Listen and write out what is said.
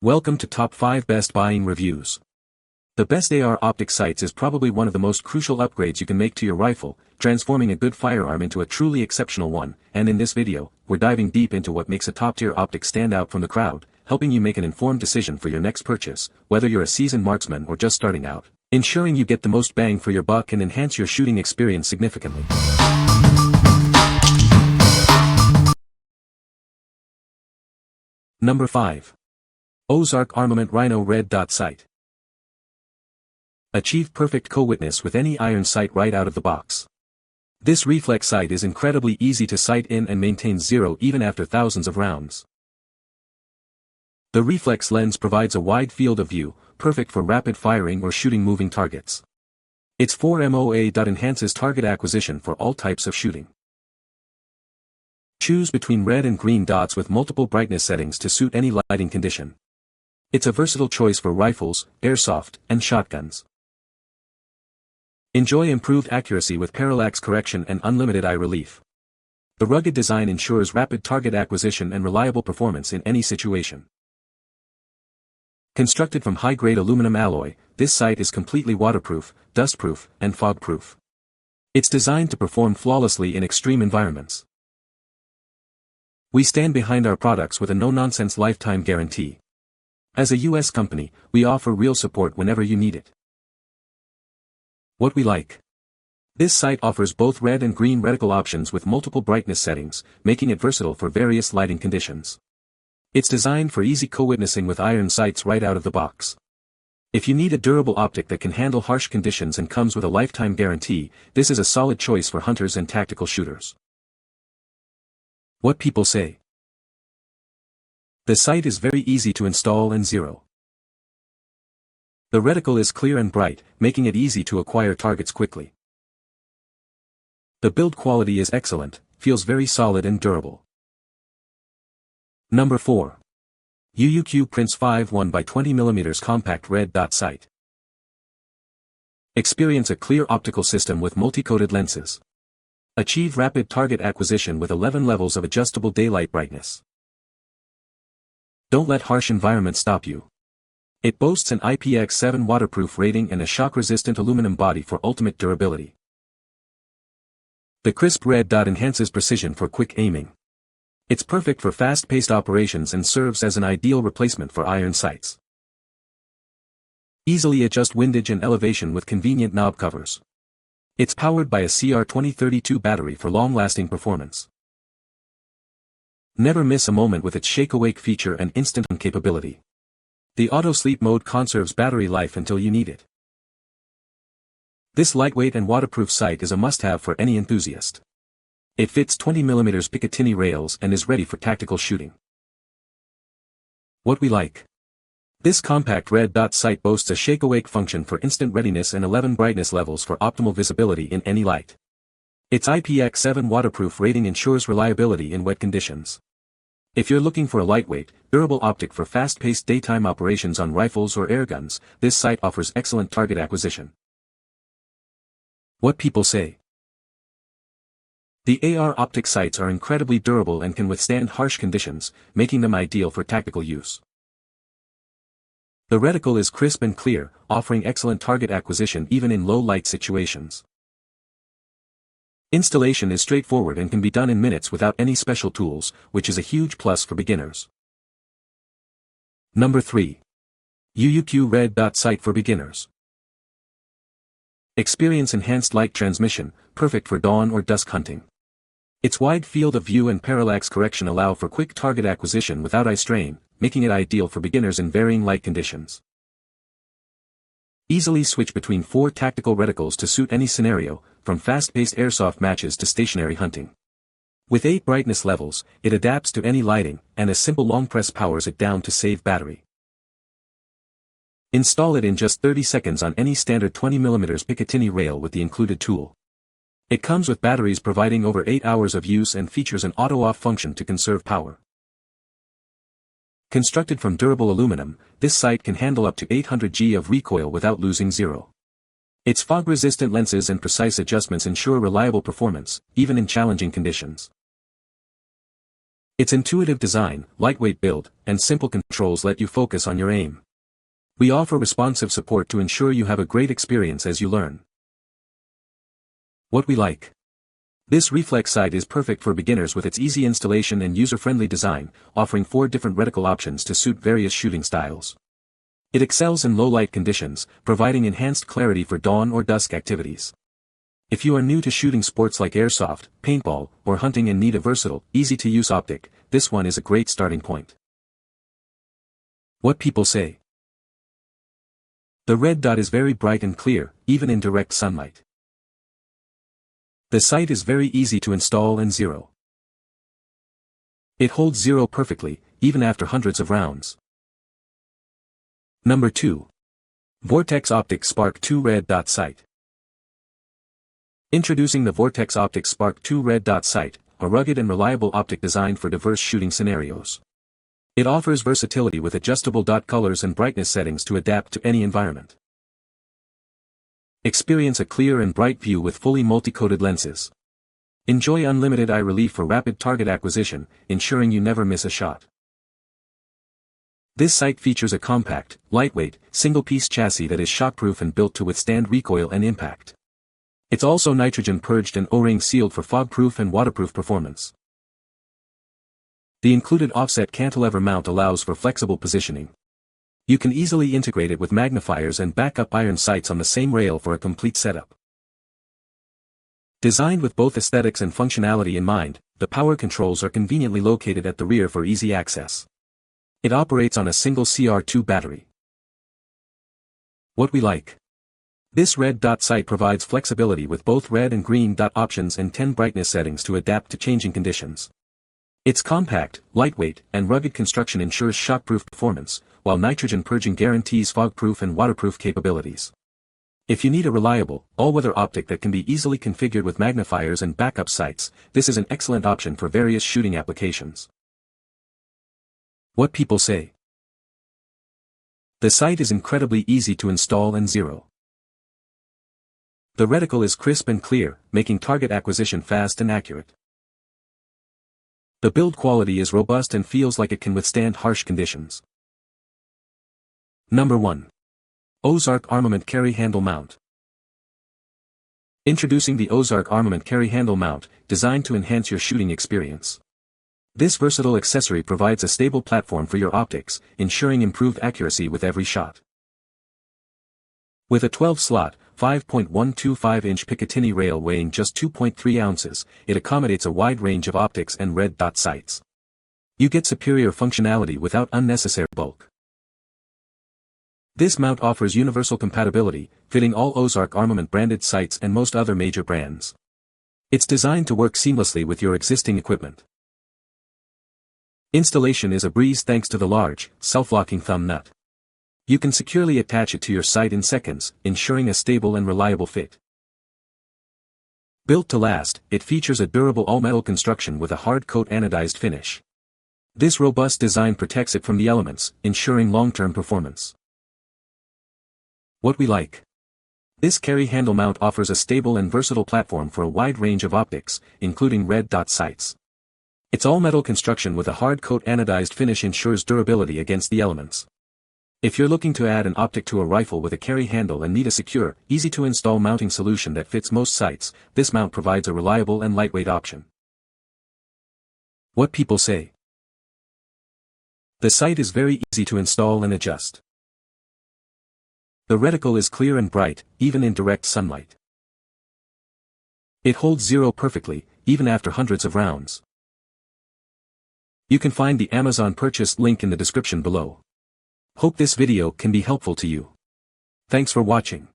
Welcome to Top 5 Best Buying Reviews. The best AR Optic Sights is probably one of the most crucial upgrades you can make to your rifle, transforming a good firearm into a truly exceptional one, and in this video, we're diving deep into what makes a top-tier optic stand out from the crowd, helping you make an informed decision for your next purchase, whether you're a seasoned marksman or just starting out, ensuring you get the most bang for your buck and enhance your shooting experience significantly. Number 5. OZARK Armament Rhino Red Dot Sight. Achieve perfect co-witness with any iron sight right out of the box. This reflex sight is incredibly easy to sight in and maintains zero even after thousands of rounds. The reflex lens provides a wide field of view, perfect for rapid firing or shooting moving targets. Its 4MOA dot enhances target acquisition for all types of shooting. Choose between red and green dots with multiple brightness settings to suit any lighting condition. It's a versatile choice for rifles, airsoft, and shotguns. Enjoy improved accuracy with parallax correction and unlimited eye relief. The rugged design ensures rapid target acquisition and reliable performance in any situation. Constructed from high-grade aluminum alloy, this sight is completely waterproof, dustproof, and fog-proof. It's designed to perform flawlessly in extreme environments. We stand behind our products with a no-nonsense lifetime guarantee. As a US company, we offer real support whenever you need it. What we like. This sight offers both red and green reticle options with multiple brightness settings, making it versatile for various lighting conditions. It's designed for easy co-witnessing with iron sights right out of the box. If you need a durable optic that can handle harsh conditions and comes with a lifetime guarantee, this is a solid choice for hunters and tactical shooters. What people say. The sight is very easy to install and zero. The reticle is clear and bright, making it easy to acquire targets quickly. The build quality is excellent, feels very solid and durable. Number 4. UUQ Prince 5.1 by 20mm Compact Red Dot Sight. Experience a clear optical system with multi-coated lenses. Achieve rapid target acquisition with 11 levels of adjustable daylight brightness. Don't let harsh environments stop you. It boasts an IPX7 waterproof rating and a shock-resistant aluminum body for ultimate durability. The crisp red dot enhances precision for quick aiming. It's perfect for fast-paced operations and serves as an ideal replacement for iron sights. Easily adjust windage and elevation with convenient knob covers. It's powered by a CR2032 battery for long-lasting performance. Never miss a moment with its shake-awake feature and instant on capability. The auto-sleep mode conserves battery life until you need it. This lightweight and waterproof sight is a must-have for any enthusiast. It fits 20mm Picatinny rails and is ready for tactical shooting. What we like. This compact red dot sight boasts a shake-awake function for instant readiness and 11 brightness levels for optimal visibility in any light. Its IPX7 waterproof rating ensures reliability in wet conditions. If you're looking for a lightweight, durable optic for fast-paced daytime operations on rifles or airguns, this sight offers excellent target acquisition. What people say. The AR Optic Sights are incredibly durable and can withstand harsh conditions, making them ideal for tactical use. The reticle is crisp and clear, offering excellent target acquisition even in low-light situations. Installation is straightforward and can be done in minutes without any special tools, which is a huge plus for beginners. Number 3. UUQ Red Dot Sight for beginners. Experience enhanced light transmission, perfect for dawn or dusk hunting. Its wide field of view and parallax correction allow for quick target acquisition without eye strain, making it ideal for beginners in varying light conditions. Easily switch between 4 tactical reticles to suit any scenario, from fast-paced airsoft matches to stationary hunting. With 8 brightness levels, it adapts to any lighting, and a simple long press powers it down to save battery. Install it in just 30 seconds on any standard 20mm Picatinny rail with the included tool. It comes with batteries providing over 8 hours of use and features an auto-off function to conserve power. Constructed from durable aluminum, this sight can handle up to 800 G of recoil without losing zero. Its fog-resistant lenses and precise adjustments ensure reliable performance, even in challenging conditions. Its intuitive design, lightweight build, and simple controls let you focus on your aim. We offer responsive support to ensure you have a great experience as you learn. What we like. This reflex sight is perfect for beginners with its easy installation and user-friendly design, offering 4 different reticle options to suit various shooting styles. It excels in low-light conditions, providing enhanced clarity for dawn or dusk activities. If you are new to shooting sports like airsoft, paintball, or hunting and need a versatile, easy-to-use optic, this one is a great starting point. What people say. The red dot is very bright and clear, even in direct sunlight. The sight is very easy to install and zero. It holds zero perfectly, even after hundreds of rounds. Number 2. Vortex Optic Sparc 2 Red Dot Sight. Introducing the Vortex Optic Sparc 2 Red Dot Sight, a rugged and reliable optic designed for diverse shooting scenarios. It offers versatility with adjustable dot colors and brightness settings to adapt to any environment. Experience a clear and bright view with fully multi-coated lenses. Enjoy unlimited eye relief for rapid target acquisition, ensuring you never miss a shot. This sight features a compact, lightweight, single-piece chassis that is shockproof and built to withstand recoil and impact. It's also nitrogen-purged and O-ring sealed for fog-proof and waterproof performance. The included offset cantilever mount allows for flexible positioning. You can easily integrate it with magnifiers and backup iron sights on the same rail for a complete setup. Designed with both aesthetics and functionality in mind, the power controls are conveniently located at the rear for easy access. It operates on a single CR2 battery. What we like. This red dot sight provides flexibility with both red and green dot options and 10 brightness settings to adapt to changing conditions. Its compact, lightweight, and rugged construction ensures shockproof performance, while nitrogen purging guarantees fog-proof and waterproof capabilities. If you need a reliable, all-weather optic that can be easily configured with magnifiers and backup sights, this is an excellent option for various shooting applications. What people say. The sight is incredibly easy to install and zero. The reticle is crisp and clear, making target acquisition fast and accurate. The build quality is robust and feels like it can withstand harsh conditions. Number 1. OZARK Armament Carry Handle Mount. Introducing the OZARK Armament Carry Handle Mount, designed to enhance your shooting experience. This versatile accessory provides a stable platform for your optics, ensuring improved accuracy with every shot. With a 12-slot, 5.125-inch Picatinny rail weighing just 2.3 ounces, it accommodates a wide range of optics and red dot sights. You get superior functionality without unnecessary bulk. This mount offers universal compatibility, fitting all OZARK Armament branded sights and most other major brands. It's designed to work seamlessly with your existing equipment. Installation is a breeze thanks to the large, self-locking thumb nut. You can securely attach it to your sight in seconds, ensuring a stable and reliable fit. Built to last, it features a durable all-metal construction with a hard-coat anodized finish. This robust design protects it from the elements, ensuring long-term performance. What we like. This carry handle mount offers a stable and versatile platform for a wide range of optics, including red dot sights. Its all-metal construction with a hard-coat anodized finish ensures durability against the elements. If you're looking to add an optic to a rifle with a carry handle and need a secure, easy-to-install mounting solution that fits most sights, this mount provides a reliable and lightweight option. What people say. The sight is very easy to install and adjust. The reticle is clear and bright, even in direct sunlight. It holds zero perfectly, even after hundreds of rounds. You can find the Amazon purchase link in the description below. Hope this video can be helpful to you. Thanks for watching.